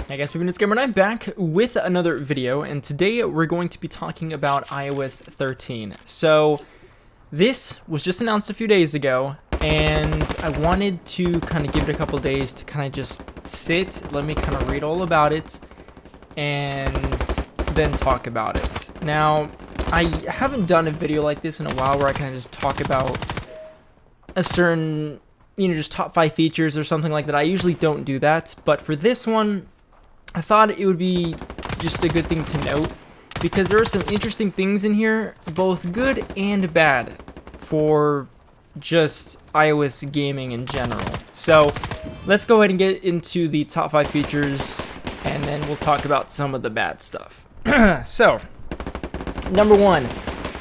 Hey guys, it's Gamer and I'm back with another video, and today we're going to be talking about iOS 13. So this was just announced a few days ago, and I wanted to kind of give it a couple days to kind of just sit, let me kind of read all about it, and then talk about it. Now, I haven't done a video like this in a while where I kind of just talk about a certain, just top 5 features or something like that. I usually don't do that, but for this one, I thought it would be just a good thing to note because there are some interesting things in here, both good and bad, for just iOS gaming in general. So let's go ahead and get into the top 5 features, and then we'll talk about some of the bad stuff. So, number 1,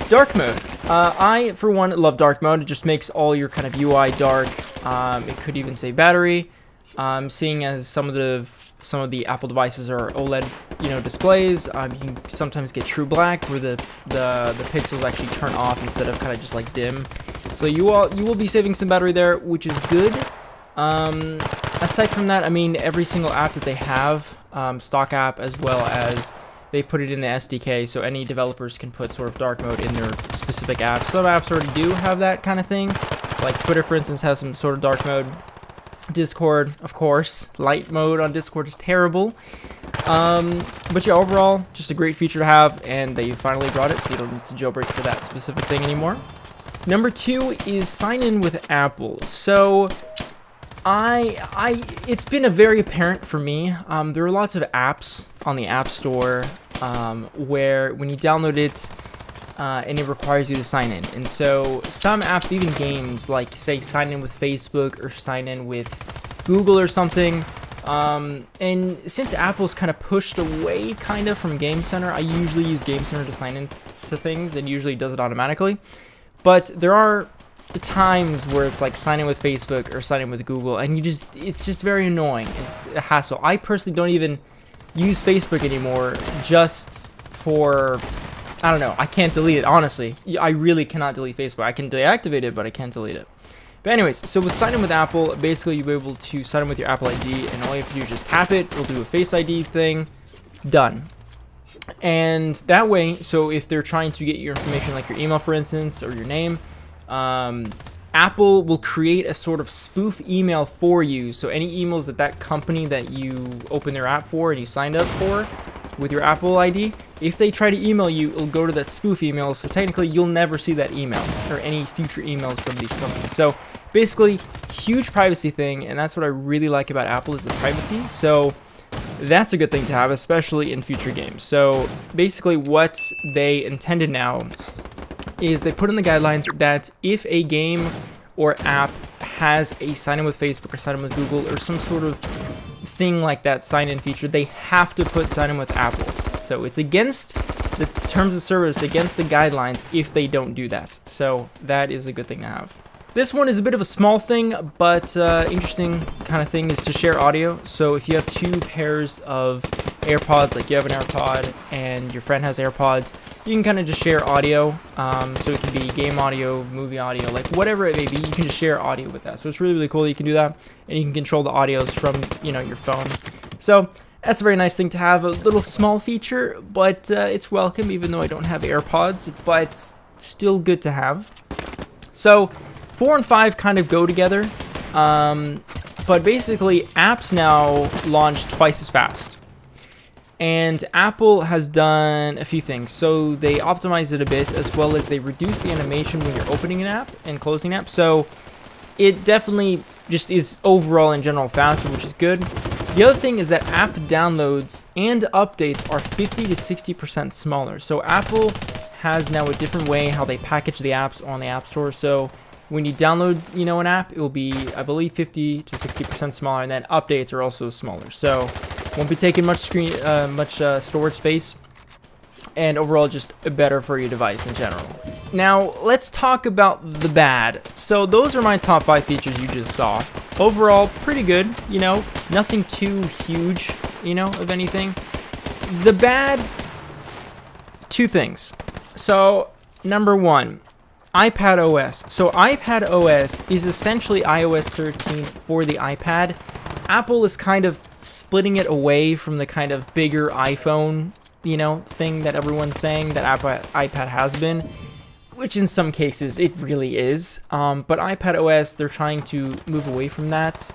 dark mode. I, for one, love dark mode. It just makes all your kind of UI dark. It could even save battery. Seeing as some of the Apple devices are OLED, displays, you can sometimes get true black where the pixels actually turn off instead of kind of just like dim. So you will be saving some battery there, which is good. Aside from that, I mean, every single app that they have, stock app as well as they put it in the SDK, so any developers can put sort of dark mode in their specific app. Some apps already do have that kind of thing, like Twitter, for instance, has some sort of dark mode. Discord, of course. Light mode on Discord is terrible. But yeah, overall, just a great feature to have, and they finally brought it, so you don't need to jailbreak for that specific thing anymore. Number 2 is sign in with Apple. So, it's been a very apparent for me. There are lots of apps on the App Store where when you download it, and it requires you to sign in. And so some apps, even games, like say sign in with Facebook or sign in with Google or something. And since Apple's kind of pushed away kind of from Game Center, I usually use Game Center to sign in to things and usually does it automatically. But there are times where it's like sign in with Facebook or sign in with Google, and it's just very annoying. It's a hassle. I personally don't even use Facebook anymore just for, I don't know, I can't delete it, honestly. I really cannot delete Facebook. I can deactivate it, but I can't delete it. But anyways, so with sign in with Apple, basically you'll be able to sign in with your Apple ID, and all you have to do is just tap it. It'll do a Face ID thing. Done. And that way, so if they're trying to get your information, like your email, for instance, or your name, Apple will create a sort of spoof email for you. So any emails that company that you open their app for and you signed up for with your Apple ID, if they try to email you, it'll go to that spoof email, so technically you'll never see that email or any future emails from these companies. So basically, huge privacy thing, and that's what I really like about Apple is the privacy. So that's a good thing to have, especially in future games. So basically what they intended now is they put in the guidelines that if a game or app has a sign in with Facebook or sign in with Google or some sort of thing like that sign-in feature, they have to put sign in with Apple. So it's against the terms of service, against the guidelines if they don't do that. So that is a good thing to have. This one is a bit of a small thing, but interesting kind of thing is to share audio. So if you have 2 pairs of AirPods, like you have an AirPod and your friend has AirPods, you can kind of just share audio. So it can be game audio, movie audio, like whatever it may be, you can just share audio with that. So it's really, really cool that you can do that, and you can control the audios from, your phone. So that's a very nice thing to have, a little small feature, but it's welcome, even though I don't have AirPods, but still good to have. So 4 and 5 kind of go together, but basically apps now launch twice as fast. And Apple has done a few things. So they optimize it a bit, as well as they reduce the animation when you're opening an app and closing an app. So it definitely just is overall in general faster, which is good. The other thing is that app downloads and updates are 50 to 60% smaller. So Apple has now a different way how they package the apps on the App Store. So when you download, an app, it will be, I believe, 50 to 60% smaller, and then updates are also smaller. So won't be taking much storage space, and overall just better for your device in general. Now let's talk about the bad. So those are my top 5 features you just saw. Overall, pretty good. Nothing too huge, of anything. The bad, 2 things. So number 1. iPad OS. So iPad OS is essentially iOS 13 for the iPad. Apple is kind of splitting it away from the kind of bigger iPhone, you know, thing that everyone's saying that iPad has been, which in some cases it really is. But iPad OS, they're trying to move away from that.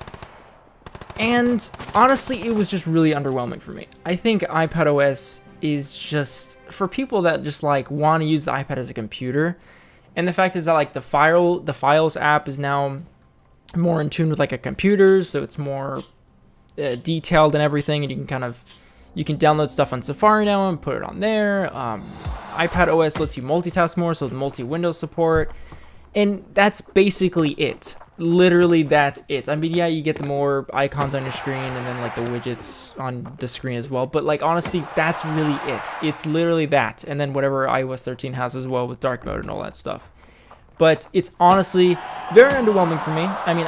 And honestly, it was just really underwhelming for me. I think iPad OS is just for people that just like want to use the iPad as a computer. And the fact is that like the Files app is now more in tune with like a computer, so it's more detailed and everything, and you can download stuff on Safari now and put it on there. iPad OS lets you multitask more, so the multi-window support, and that's basically it. Literally, that's it. I mean, yeah, you get the more icons on your screen and then like the widgets on the screen as well, but like honestly, that's really it. It's literally that, and then whatever iOS 13 has as well with dark mode and all that stuff. But it's honestly very underwhelming for me. I mean,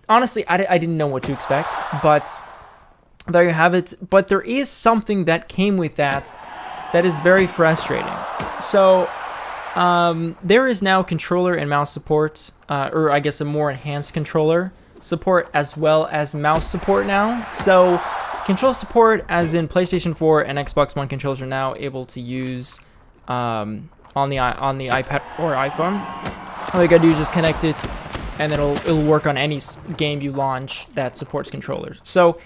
honestly, I didn't know what to expect, but there you have it. But there is something that came with that is very frustrating. So there is now controller and mouse support, or I guess a more enhanced controller support as well as mouse support now. So control support, as in PlayStation 4 and Xbox One controllers, are now able to use on the iPad or iPhone. All you gotta do is just connect it, and then it'll work on any game you launch that supports controllers. So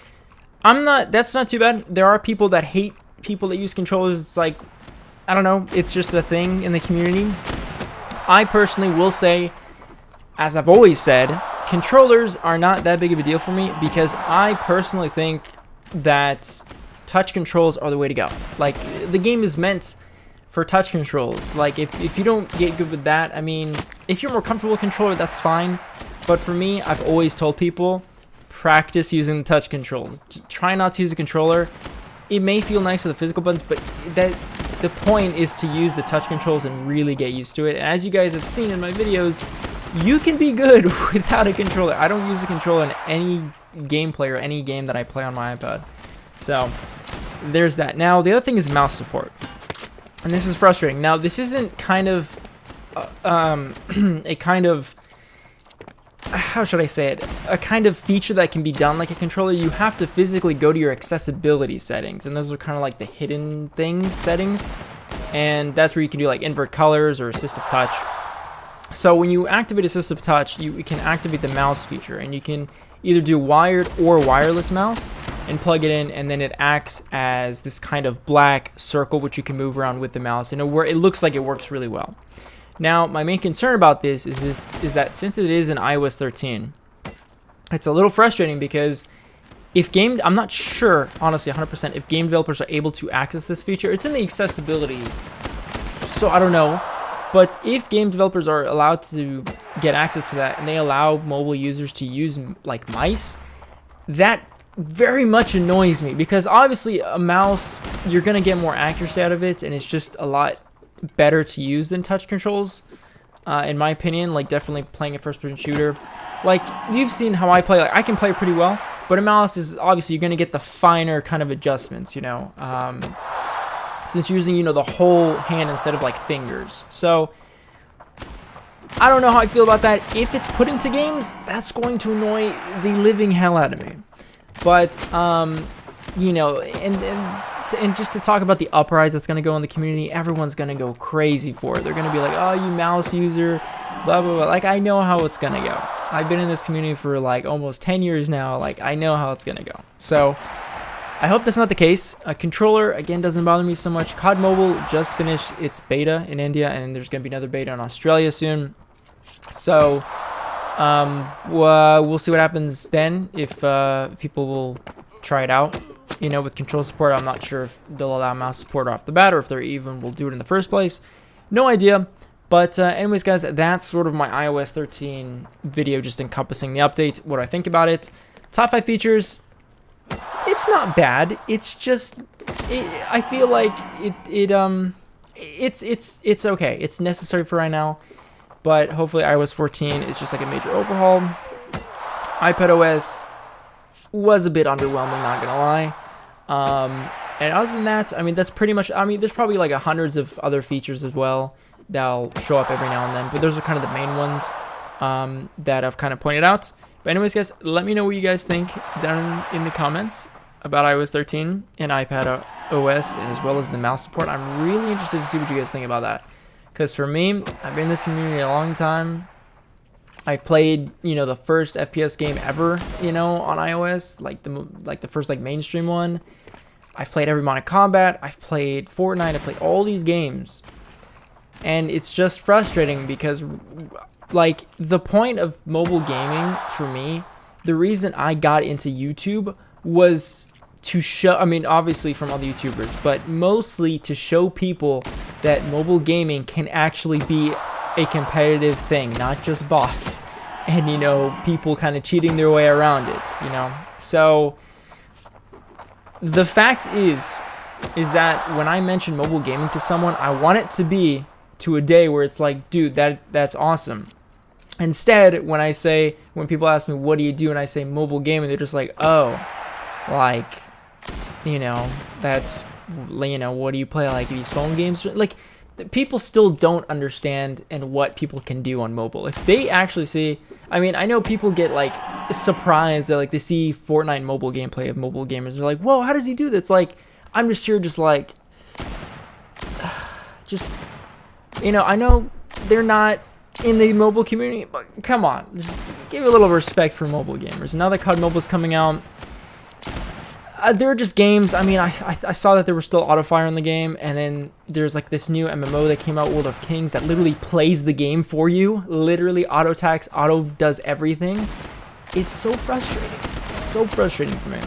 that's not too bad. There are people that hate people that use controllers. It's like, I don't know, it's just a thing in the community. I personally will say, as I've always said, controllers are not that big of a deal for me, because I personally think that touch controls are the way to go. Like, the game is meant for touch controls. Like, if you don't get good with that, I mean, if you're more comfortable with controller, that's fine. But for me, I've always told people, practice using the touch controls. Try not to use a controller. It may feel nice with the physical buttons, but the point is to use the touch controls and really get used to it. And as you guys have seen in my videos, you can be good without a controller. I don't use a controller in any gameplay or any game that I play on my iPad. So there's that. Now the other thing is mouse support, and this is frustrating. Now this isn't kind of a kind of, how should I say it, a kind of feature that can be done like a controller. You have to physically go to your accessibility settings, and those are kind of like the hidden things settings, and that's where you can do like invert colors or assistive touch. So when you activate assistive touch, you can activate the mouse feature, and you can either do wired or wireless mouse and plug it in, and then it acts as this kind of black circle which you can move around with the mouse, and it looks like it works really well. Now, my main concern about this is that since it is an iOS 13, it's a little frustrating, because I'm not sure, honestly, 100%, if game developers are able to access this feature. It's in the accessibility, so I don't know. But if game developers are allowed to get access to that, and they allow mobile users to use like mice, that very much annoys me, because obviously a mouse, you're gonna get more accuracy out of it, and it's just a lot better to use than touch controls, in my opinion. Like, definitely playing a first-person shooter, like you've seen how I play, like I can play pretty well, but a mouse is obviously, you're gonna get the finer kind of adjustments, you know, since you're using, you know, the whole hand instead of like fingers. So I don't know how I feel about that. If it's put into games, that's going to annoy the living hell out of me. But you know, and just to talk about the uprise that's going to go in the community, everyone's going to go crazy for it. They're going to be like, oh, you mouse user, blah, blah, blah. Like, I know how it's going to go. I've been in this community for like almost 10 years now. Like, I know how it's going to go. So I hope that's not the case. A controller, again, doesn't bother me so much. COD Mobile just finished its beta in India, and there's going to be another beta in Australia soon. So we'll see what happens then, if people will try it out. You know, with control support, I'm not sure if they'll allow mouse support off the bat, or if they even will do it in the first place. No idea. But anyways, guys, that's sort of my iOS 13 video, just encompassing the update, what I think about it. Top 5 features. It's not bad. It's just, I feel like it's okay. It's necessary for right now. But hopefully iOS 14 is just like a major overhaul. iPad OS was a bit underwhelming, not gonna lie. And other than that, I mean, that's pretty much, I mean, there's probably like hundreds of other features as well that'll show up every now and then, but those are kind of the main ones that I've kind of pointed out. But anyways, guys, let me know what you guys think down in the comments about iOS 13 and iPad OS, and as well as the mouse support. I'm really interested to see what you guys think about that. Because for me, I've been in this community a long time. I played, the first FPS game ever, on iOS, like the first mainstream one. I've played every Modern Combat. I've played Fortnite. I've played all these games, and it's just frustrating because, the point of mobile gaming for me, the reason I got into YouTube was to show, obviously from other YouTubers, but mostly to show people that mobile gaming can actually be a competitive thing, not just bots and people kind of cheating their way around it. So the fact is that when I mention mobile gaming to someone, I want it to be to a day where it's like, dude, that's awesome. Instead, when people ask me what do you do and I say mobile gaming, they're just like, oh, that's, what do you play, like these phone games? People still don't understand and what people can do on mobile. If they actually see, I know people get surprised that they see Fortnite mobile gameplay of mobile gamers. They're like, whoa, how does he do this? I'm just here I know they're not in the mobile community, but come on, just give a little respect for mobile gamers. Now that COD Mobile's coming out, they're just games. I saw that there was still auto fire in the game, and then there's this new MMO that came out, World of Kings, that literally plays the game for you. Literally auto attacks, auto does everything. It's so frustrating. It's so frustrating for me.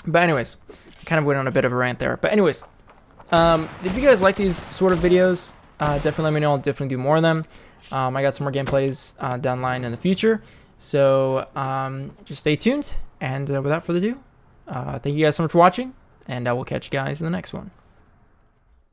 But anyways, I kind of went on a bit of a rant there. But anyways, if you guys like these sort of videos, definitely let me know. I'll definitely do more of them. I got some more gameplays down the line in the future. So just stay tuned. And without further ado, thank you guys so much for watching, and I will catch you guys in the next one.